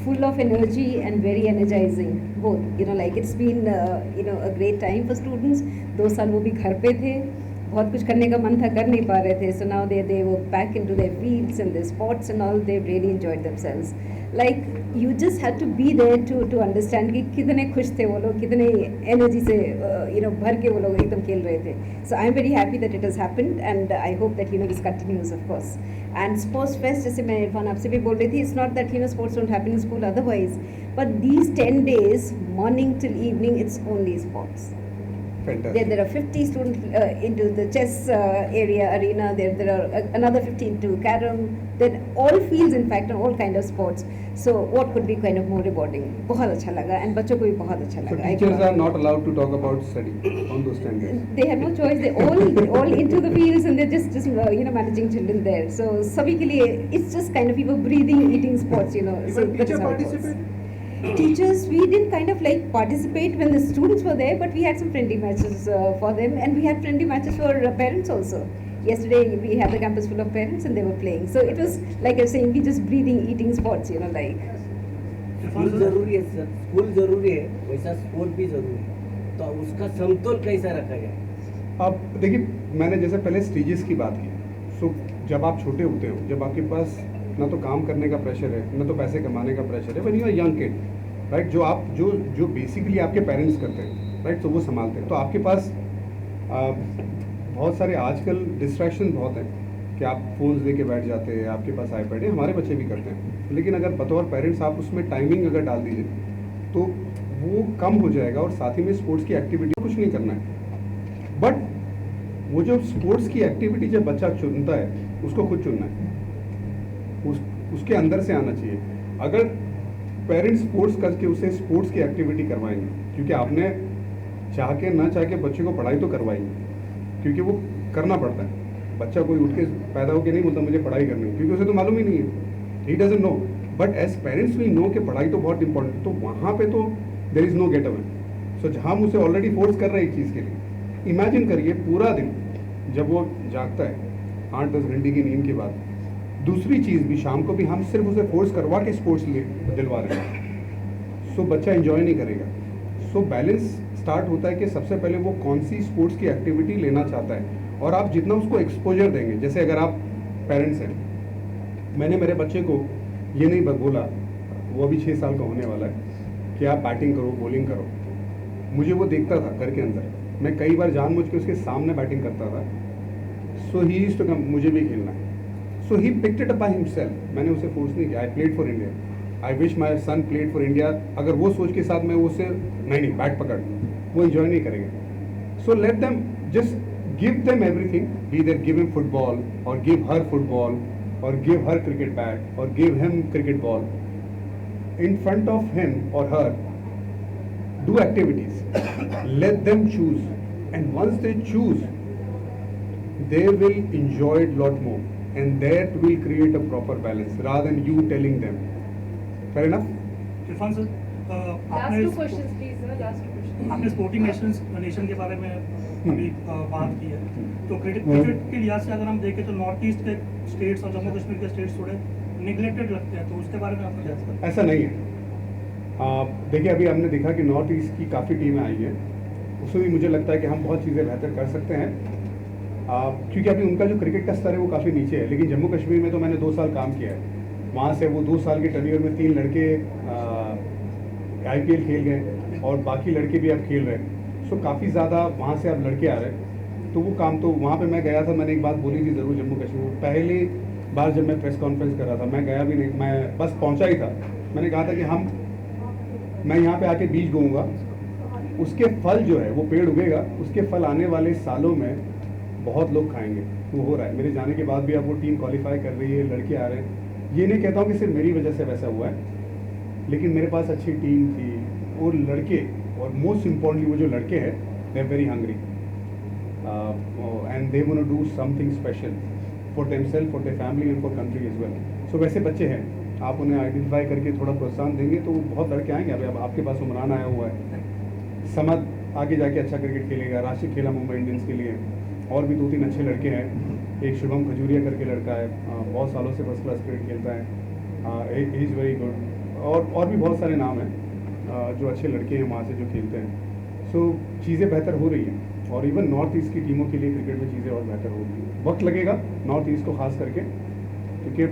full of energy and very energizing both. You know, like it's been you know, a great time for students. 2 साल वो भी घर पे थे, बहुत कुछ करने का मन था, कर नहीं पा रहे थे. So now they were back into their fields and their sports and all. They really enjoyed themselves. Like you just had to be there to understand कि कितने खुश थे वो लोग, कितने एनर्जी से you know, भर के वो लोग एकदम खेल रहे थे. So I'm very happy that it has happened, and I hope that, you know, this continues, of course. And Sports Fest, जैसे मैं इरफान आपसे भी बोल रही थी, it's not that, you know, sports don't happen in school otherwise, but these 10 days, morning till evening, it's only sports. Fantastic. There are 50 students into the chess area arena. There are another 50 into carom. There all fields, in fact, and all kind of sports. So what could be kind of more rewarding? बहुत अच्छा लगा, and बच्चों को भी बहुत अच्छा So लगा. teachers are not allowed to talk about study on those 10 days. They have no choice. They all into the fields, and they're just you know, managing children there. So सभी के लिए it's just kind of people breathing, eating sports, you know. So Even that is teacher how it was. participate? Teachers, we didn't kind of like participate when the students were there, but we had some friendly matches for them, and we had friendly matches for parents also. Yesterday we had the campus full of parents and they were playing. So it was, like I was saying, we just breathing, eating sports, you know, like. School जरूरी है sir, school जरूरी है, वैसा sport भी जरूरी है, तो उसका समतोल कैसा रखा जाए? अब देखिए, मैंने जैसे पहले स्टेजेस की बात की. सो जब आप छोटे होते हो, जब आपके पास ना तो काम करने का प्रेशर है, ना तो पैसे कमाने का प्रेशर है, when you are young kid, right, जो बेसिकली आपके पेरेंट्स करते हैं, राइट, तो वो संभालते हैं. तो आपके पास बहुत सारे आजकल डिस्ट्रैक्शन बहुत हैं कि आप फ़ोन्स लेके बैठ जाते हैं, आपके पास आईपैड है, हमारे बच्चे भी करते हैं, लेकिन अगर बतौर पेरेंट्स आप उसमें टाइमिंग अगर डाल दीजिए तो वो कम हो जाएगा। और साथ ही में स्पोर्ट्स की एक्टिविटी कुछ नहीं करना है, बट वो जो स्पोर्ट्स की एक्टिविटी जब बच्चा चुनता है उसको खुद चुनना है, उसके अंदर से आना चाहिए। अगर पेरेंट्स स्पोर्ट्स करके उसे स्पोर्ट्स की एक्टिविटी करवाएंगे, क्योंकि आपने चाह के ना चाह के बच्चे को पढ़ाई तो करवाएंगे, क्योंकि वो करना पड़ता है। बच्चा कोई उठ के पैदा होकर नहीं बोलता मुझे पढ़ाई करनी है, क्योंकि उसे तो मालूम ही नहीं है, he doesn't know. But as parents we know कि पढ़ाई तो बहुत इंपॉर्टेंट है, तो वहाँ पे तो there is no get away. So जहाँ हम उसे ऑलरेडी फोर्स कर रहे हैं एक चीज़ के लिए, इमेजिन करिए पूरा दिन जब वो जागता है 8-10 घंटे की नींद के बाद, दूसरी चीज़ भी शाम को भी हम सिर्फ उसे फोर्स करवा के स्पोर्ट्स दिलवा रहे हैं, सो बच्चा एंजॉय नहीं करेगा। सो बैलेंस स्टार्ट होता है कि सबसे पहले वो कौन सी स्पोर्ट्स की एक्टिविटी लेना चाहता है, और आप जितना उसको एक्सपोजर देंगे। जैसे अगर आप पेरेंट्स हैं, मैंने मेरे बच्चे को ये नहीं बोला, वो अभी 6 साल का होने वाला है, कि आप बैटिंग करो बॉलिंग करो। मुझे वो देखता था घर के अंदर, मैं कई बार जानबूझ के उसके सामने बैटिंग करता था। सो ही यूज्ड टू कम, मुझे भी खेलना है। So he picked it up by himself, मैंने उसे फोर्स नहीं किया। I played for India, I wish my son played for India. अगर वो सोच के साथ मैं उसे नहीं बैट पकड़, वो एंजॉय नहीं करेगा। So let them, just give them everything, either give him football or give her football or give her cricket bat or give him cricket ball. In front of him or her, do activities. Let them choose, and once they choose, they will enjoy it lot more, and that will create a proper balance rather than you telling them. Fair enough? Irfan sir, Last 2 questions please sir, last 2 questions. आपने sporting nation के बारे में अभी बात की है, तो cricket के लिहाज से अगर हम देखें तो नॉर्थ ईस्ट के स्टेट्स और जम्मू कश्मीर के स्टेट्स थोड़े निगलेक्टेड लगते हैं, तो उसके बारे में आपका क्या? ऐसा नहीं है। देखिए अभी हमने देखा कि नॉर्थ ईस्ट की काफ़ी टीमें आई हैं, उसमें भी मुझे लगता है कि हम बहुत चीज़ें बेहतर कर सकते हैं, क्योंकि अभी उनका जो क्रिकेट का स्तर है वो काफ़ी नीचे है। लेकिन जम्मू कश्मीर में तो मैंने 2 साल काम किया है, वहाँ से वो 2 साल के टेन्योर में 3 लड़के IPL खेल गए और बाकी लड़के भी अब खेल रहे हैं। सो काफ़ी ज़्यादा वहाँ से अब लड़के आ रहे हैं, तो वो काम तो वहाँ पे मैं गया था, मैंने एक बात बोली थी ज़रूर जम्मू कश्मीर में। पहली बार जब मैं प्रेस कॉन्फ्रेंस कर रहा था, मैं गया भी नहीं, मैं बस पहुँचा ही था। मैंने कहा था कि मैं यहाँ पे आके बीज बोऊँगा, उसके फल जो है वो पेड़ उगेगा, उसके फल आने वाले सालों में बहुत लोग खाएंगे। वो हो रहा है, मेरे जाने के बाद भी अब वो टीम क्वालिफाई कर रही है, लड़के आ रहे हैं। ये नहीं कहता हूँ कि सिर्फ मेरी वजह से वैसा हुआ है, लेकिन मेरे पास अच्छी टीम थी और लड़के, और मोस्ट इम्पॉर्टेंटली वो जो लड़के हैं they are very hungry and they want to do something special for themselves, for their family and for country as well. So वैसे बच्चे हैं, आप उन्हें आइडेंटिफाई करके थोड़ा प्रोत्साहन देंगे तो बहुत लड़के आएंगे। अभी अब आपके पास उमरान आया हुआ है, समद आगे जाके अच्छा क्रिकेट खेलेगा, राशिद खेला मुंबई इंडियंस के लिए, और भी 2-3 अच्छे लड़के हैं। एक शुभम खजूरिया करके लड़का है, बहुत सालों से फर्स्ट क्लास क्रिकेट खेलता है, ही इज़ वेरी गुड। और भी बहुत सारे नाम हैं जो अच्छे लड़के हैं वहाँ से जो खेलते हैं। सो चीज़ें बेहतर हो रही हैं, और इवन नॉर्थ ईस्ट की टीमों के लिए क्रिकेट में चीज़ें और बेहतर हो रही हैं। वक्त लगेगा नॉर्थ ईस्ट को खास करके, क्योंकि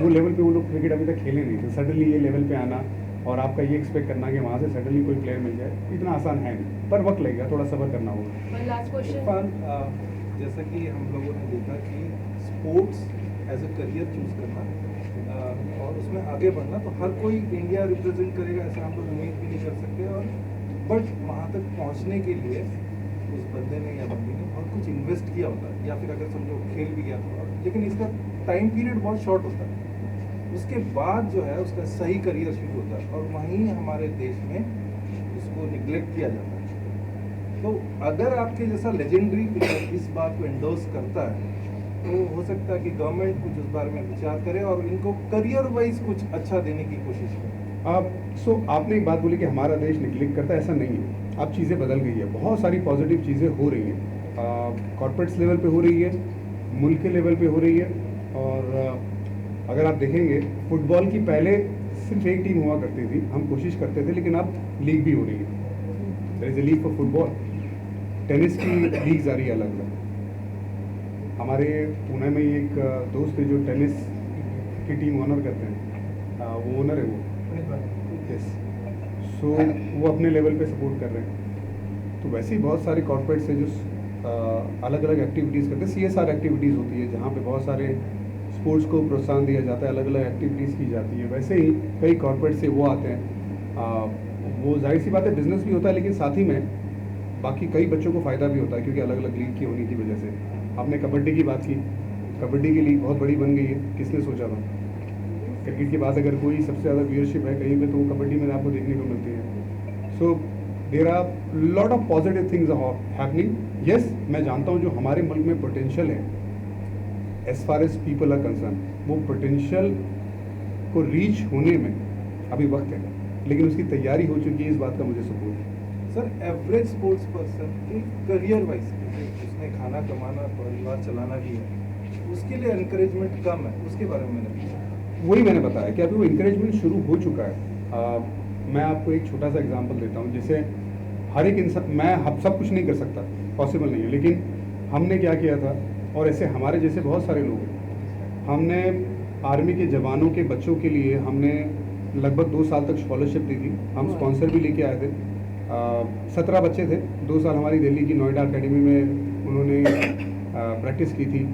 वो लेवल पे वो लोग क्रिकेट अभी तक खेले नहीं थे। सडनली ये लेवल पे आना और आपका ये एक्सपेक्ट करना कि वहाँ से सडनली कोई प्लेयर मिल जाए, इतना आसान है नहीं, पर वक्त लगेगा, थोड़ा सब्र करना होगा। One last question. जैसा कि हम लोगों ने देखा कि sports as a career choose करना और उसमें आगे बढ़ना, तो हर कोई इंडिया रिप्रेजेंट करेगा ऐसा हम लोग उम्मीद भी नहीं कर सकते। और बट वहाँ तक पहुँचने के लिए उस बंदे ने या बंदी ने बहुत कुछ इन्वेस्ट किया होता है, या फिर अगर समझो खेल भी गया तो, लेकिन इसका टाइम पीरियड बहुत शॉर्ट होता है। उसके बाद जो है उसका सही करियर शुरू होता है, और वहीं हमारे देश में उसको निगलेक्ट किया जाता है। तो अगर आपके जैसा लेजेंडरी प्लेयर इस बात को एंडोर्स करता है, तो हो सकता है कि गवर्नमेंट कुछ उस बारे में विचार करे और इनको करियर वाइज कुछ अच्छा देने की कोशिश करे। सो आपने एक बात बोली कि हमारा देश निगलेक्ट करता है, ऐसा नहीं है। अब चीज़ें बदल गई है, बहुत सारी पॉजिटिव चीज़ें हो रही हैं, कॉर्पोरेट्स लेवल पे हो रही है, मुल्क के लेवल पे हो रही है। और अगर आप देखेंगे फुटबॉल की पहले सिर्फ एक टीम हुआ करती थी, हम कोशिश करते थे, लेकिन अब लीग भी हो रही है। There is a league for football, tennis की लीग्स आ रही है अलग अलग। हमारे पुणे में एक दोस्त है जो टेनिस की टीम ऑनर करते हैं, वो ओनर है वो, यस। सो वो अपने लेवल पे सपोर्ट कर रहे हैं। तो वैसे ही बहुत सारे कॉर्पोरेट्स हैं जो अलग अलग एक्टिविटीज़ करते हैं। CSR एक्टिविटीज़ होती है जहाँ पे बहुत सारे स्पोर्ट्स को प्रोत्साहन दिया जाता है, अलग अलग एक्टिविटीज़ की जाती है। वैसे ही कई कॉर्पोरेट से वो आते हैं, वो जाहिर सी बात है बिजनेस भी होता है, लेकिन साथ ही में बाकी कई बच्चों को फ़ायदा भी होता है क्योंकि अलग अलग लीग की होने की वजह से। आपने कबड्डी की बात की, कबड्डी की लीग बहुत बड़ी बन गई है, किसने सोचा था। क्रिकेट के बाद अगर कोई सबसे ज़्यादा व्यूअरशिप है कहीं पे तो वो कबड्डी में आपको देखने को मिलती है। So there are lot of positive things happening. Yes, मैं जानता हूँ जो हमारे मुल्क में पोटेंशियल है as far as people are concern, वो पोटेंशियल को रीच होने में अभी वक्त है, लेकिन उसकी तैयारी हो चुकी है, इस बात का मुझे सबूत है। सर, एवरेज स्पोर्ट्स पर्सन की करियर वाइज उसने खाना कमाना, परिवार चलाना भी है, उसके लिए एनकरेजमेंट कम है, उसके बारे में मैंने पूछा। वही मैंने बताया कि अभी वो इंकरेजमेंट शुरू हो चुका है। मैं आपको एक छोटा सा एग्जांपल देता हूँ। जैसे हर एक इंसान, मैं सब कुछ नहीं कर सकता, पॉसिबल नहीं है, लेकिन हमने क्या किया था, और ऐसे हमारे जैसे बहुत सारे लोग हैं, हमने आर्मी के जवानों के बच्चों के लिए हमने लगभग 2 साल तक स्कॉलरशिप दी थी। हम स्पॉन्सर भी लेके आए थे। 17 बच्चे थे, 2 साल हमारी दिल्ली की नोएडा एकेडमी में उन्होंने प्रैक्टिस की थी।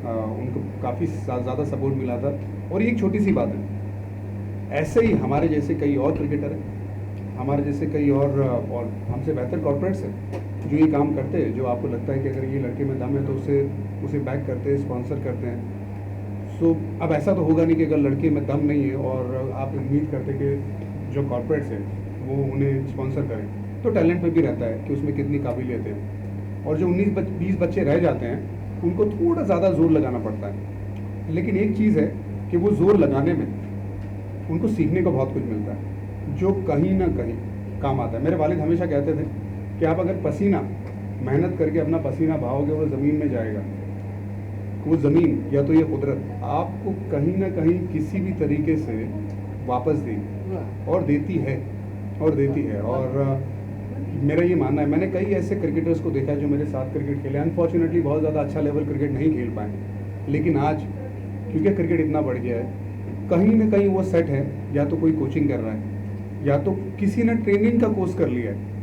उनको काफ़ी ज़्यादा सपोर्ट मिला था। और ये एक छोटी सी बात है, ऐसे ही हमारे जैसे कई और क्रिकेटर हैं, हमारे जैसे कई और हमसे बेहतर कॉर्पोरेट्स हैं जो ये काम करते हैं, जो आपको लगता है कि अगर ये लड़के में दम है तो उसे बैक करते हैं, स्पॉन्सर करते हैं। सो अब ऐसा तो होगा नहीं कि अगर लड़के में दम नहीं है और आप उम्मीद करते कि जो कॉर्पोरेट्स हैं वो उन्हें स्पॉन्सर करें, तो टैलेंट पे भी रहता है कि उसमें कितनी काबिलियत है। और जो 19-20 बच्चे रह जाते हैं उनको थोड़ा ज़्यादा जोर लगाना पड़ता है, लेकिन एक चीज़ है कि वो जोर लगाने में उनको सीखने को बहुत कुछ मिलता है जो कहीं ना कहीं काम आता है। मेरे वालिद हमेशा कहते थे कि आप अगर पसीना मेहनत करके अपना पसीना बहाओगे वो ज़मीन में जाएगा, वो ज़मीन या तो ये कुदरत आपको कहीं ना कहीं किसी भी तरीके से वापस देगी, और देती है। और मेरा ये मानना है, मैंने कई ऐसे क्रिकेटर्स को देखा है जो मेरे साथ क्रिकेट खेले, अनफॉर्चुनेटली बहुत ज़्यादा अच्छा लेवल क्रिकेट नहीं खेल पाए, लेकिन आज क्योंकि क्रिकेट इतना बढ़ गया है, कहीं ना कहीं वो सेट है, या तो कोई कोचिंग कर रहा है या तो किसी ने ट्रेनिंग का कोर्स कर लिया है।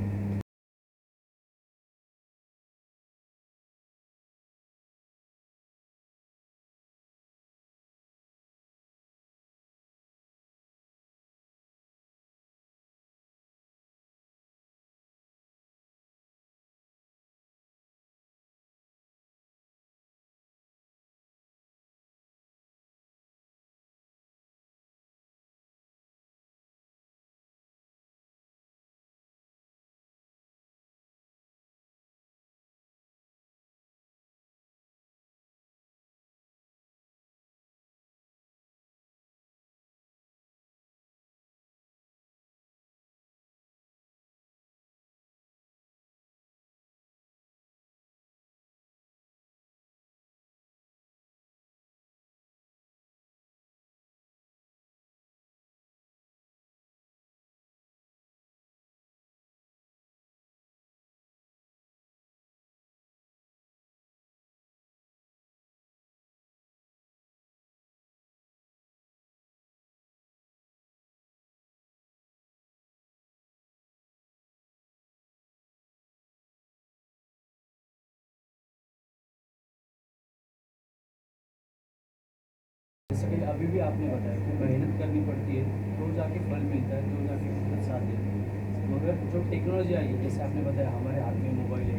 जैसे कि अभी भी आपने बताया कि मेहनत करनी पड़ती है तो जाके फल मिलता है, तो जाके कुदरत साथ देती है। मगर जो टेक्नोलॉजी आई है, जैसे आपने बताया हमारे हाथ में मोबाइल है,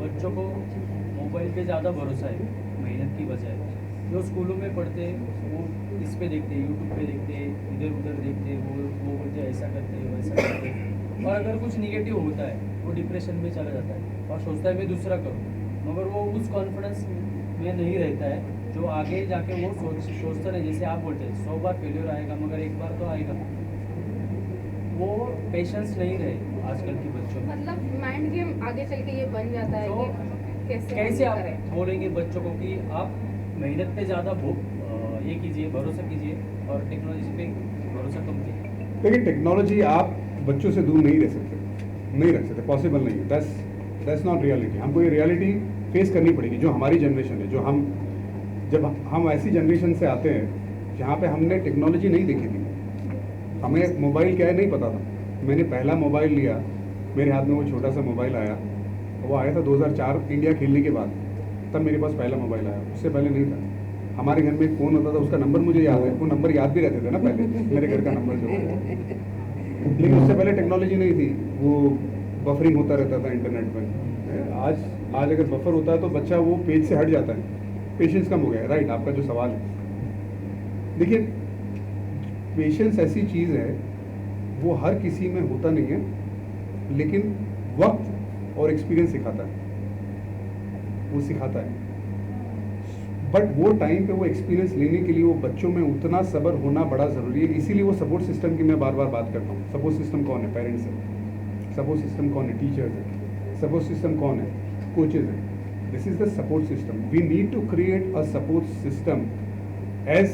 बच्चों को मोबाइल पे ज़्यादा भरोसा है मेहनत की बजाय। जो स्कूलों में पढ़ते हैं वो इस पे देखते हैं, यूट्यूब पे देखते हैं, इधर उधर देखते हैं, वो बोलते हैं ऐसा करते हैं वैसा करते हैं, और अगर कुछ निगेटिव होता है वो डिप्रेशन में चला जाता है और सोचता है मैं दूसरा करूँ, मगर वो उस कॉन्फिडेंस में नहीं रहता है जो आगे जाके वो सोचता नहीं। जैसे आप बोलते हैं 100 बार फेलियर आएगा मगर एक बार तो आएगा, वो पेशेंस नहीं रहे आजकल के बच्चों में। मतलब माइंड गेम आगे चल के ये बन जाता है तो कि कैसे आप बोलेंगे बच्चों को कि आप मेहनत पे ज़्यादा ये कीजिए, भरोसा कीजिए और टेक्नोलॉजी पे भरोसा कम कीजिए। लेकिन टेक्नोलॉजी आप बच्चों से दूर नहीं रख सकते, पॉसिबल नहीं है। That's not reality. हमको ये रियलिटी फेस करनी पड़ेगी। जो हमारी जनरेशन है, जब हम ऐसी जनरेशन से आते हैं जहाँ पे हमने टेक्नोलॉजी नहीं देखी थी, हमें मोबाइल क्या है नहीं पता था। मैंने पहला मोबाइल लिया, मेरे हाथ में वो छोटा सा मोबाइल आया, वो आया था 2004 इंडिया खेलने के बाद, तब मेरे पास पहला मोबाइल आया, उससे पहले नहीं था। हमारे घर में एक फ़ोन होता था, उसका नंबर मुझे याद है, वो नंबर याद भी रहते थे ना पहले, मेरे घर का नंबर जो है। लेकिन उससे पहले टेक्नोलॉजी नहीं थी, वो बफरिंग होता रहता था इंटरनेट में। आज अगर बफर होता है तो बच्चा वो पेज से हट जाता है, पेशेंस कम हो गया है। राइट, आपका जो सवाल है, देखिए पेशेंस ऐसी चीज़ है, वो हर किसी में होता नहीं है, लेकिन वक्त और एक्सपीरियंस सिखाता है, वो सिखाता है। बट वो टाइम पे वो एक्सपीरियंस लेने के लिए वो बच्चों में उतना सब्र होना बड़ा ज़रूरी है। इसीलिए वो सपोर्ट सिस्टम की मैं बार बार बात करता हूँ। सपोर्ट सिस्टम कौन है? पेरेंट्स है। सपोर्ट सिस्टम कौन है? टीचर्स है। सपोर्ट सिस्टम कौन है? कोचेज है। This is the support system. We need to create a support system. As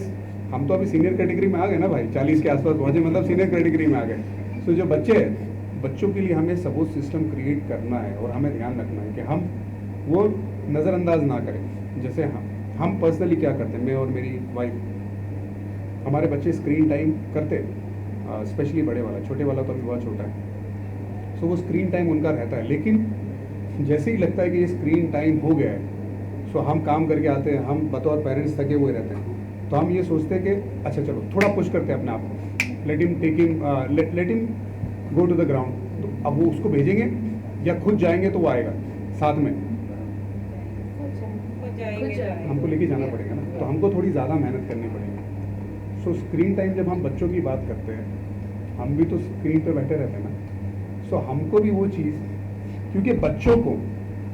हम तो अभी सीनियर कैटेगरी में आ गए ना भाई, 40 के आसपास पहुंचे, मतलब सीनियर कैटेगरी में आ गए। सो जो बच्चे हैं, बच्चों के लिए हमें सपोर्ट सिस्टम क्रिएट करना है और हमें ध्यान रखना है कि हम वो नज़रअंदाज ना करें। जैसे हम पर्सनली क्या करते हैं, मैं और मेरी वाइफ, हमारे बच्चे स्क्रीन टाइम करते, स्पेशली बड़े वाला, छोटे वाला तो अभी बहुत छोटा है। सो वो स्क्रीन टाइम उनका रहता है, लेकिन जैसे ही लगता है कि ये स्क्रीन टाइम हो गया है, सो हम काम करके आते हैं, हम बतौर पेरेंट्स थके हुए रहते हैं, तो हम ये सोचते हैं कि अच्छा चलो थोड़ा पुश करते हैं अपने आप को, let him go to the ground. तो अब वो उसको भेजेंगे या खुद जाएंगे तो वो आएगा साथ में, हमको लेके जाना पड़ेगा ना, तो हमको थोड़ी ज़्यादा मेहनत करनी पड़ेगी। सो स्क्रीन टाइम जब हम बच्चों की बात करते हैं, हम भी तो स्क्रीन पे बैठे रहते हैं ना, सो हमको भी वो चीज़, क्योंकि बच्चों को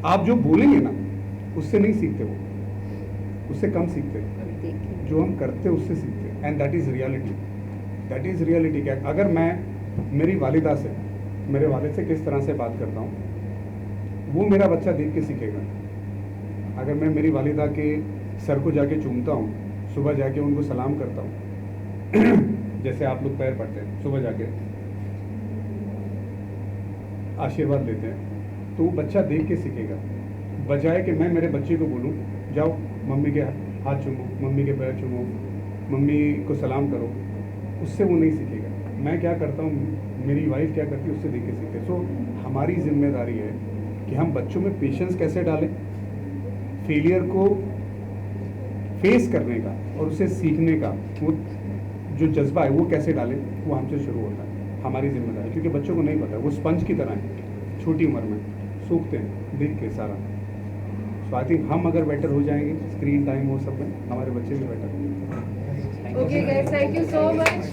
आप जो बोलेंगे ना उससे नहीं सीखते, वो उससे कम सीखते, जो हम करते उससे सीखते, and that is reality. That is reality. क्या अगर मैं मेरी वालिदा से, मेरे वालिद से किस तरह से बात करता हूँ, वो मेरा बच्चा देख के सीखेगा। अगर मैं मेरी वालिदा के सर को जाके चूमता हूँ, सुबह जाके उनको सलाम करता हूँ जैसे आप लोग पैर पड़ते हैं, सुबह जाके आशीर्वाद लेते हैं, तो वो बच्चा देख के सीखेगा। बजाय कि मैं मेरे बच्चे को बोलूँ जाओ मम्मी के हाथ चूमो, मम्मी के पैर चूमो, मम्मी को सलाम करो, उससे वो नहीं सीखेगा। मैं क्या करता हूँ, मेरी वाइफ क्या करती है, उससे देख के सीखते। सो हमारी जिम्मेदारी है कि हम बच्चों में पेशेंस कैसे डालें, फेलियर को फेस करने का और उसे सीखने का वो जो जज्बा है वो कैसे डालें, वो हमसे शुरू होता है, हमारी जिम्मेदारी। क्योंकि बच्चों को नहीं पता, वो स्पंज की तरह है, छोटी उम्र में सूखते हैं देख के सारा। सो आई थिंक हम अगर बेटर हो जाएंगे स्क्रीन टाइम वो सब में, हमारे बच्चे भी बेटर होंगे। Okay guys, thank you so much.